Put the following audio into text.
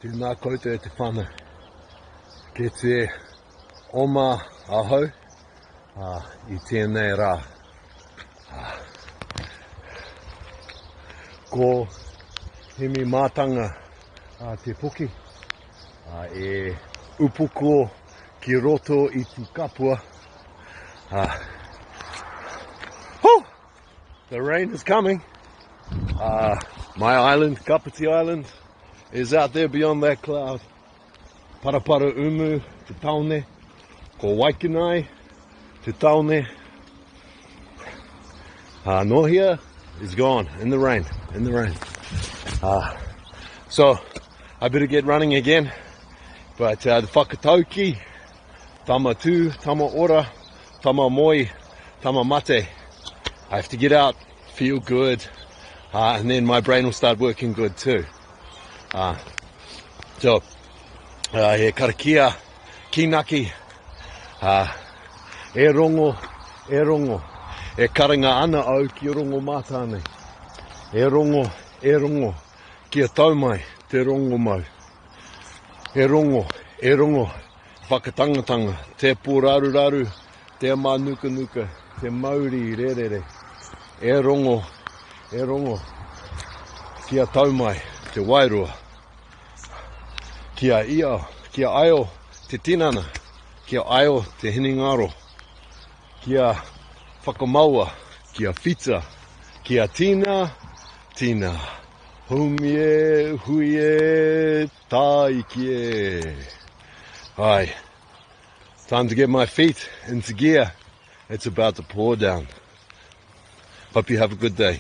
Tēnā koutou e te whānau. Ke te oma ahau I tēnei rā. Ko hemi mātanga te puki e upuko ki roto I te kapua. The rain is coming. My island, Kapiti Island, is out there beyond that cloud. Parapara umu, te taone. Ko Waikinai, te taone. Nohia is gone in the rain, So, I better get running again. But the whakatauki, tama tū, tama ora, tama moi, tama mate. I have to get out, feel good, and then my brain will start working good too. So, he karakia, kinaki, e rongo, e karanga ana au ki rongomātāne. E rongo, kia taumai te rongomau. E rongo, Whakatangatanga, te pörarurau, te mānukanuka, te Māori rērere. E rongo, kia taumai te wairua. Kia aio te tinana, kia aio te hiningaro. Kia whakamaua, kia whita, kia tina. Huie, taikie. Hi, time to get my feet into gear. It's about to pour down. Hope you have a good day.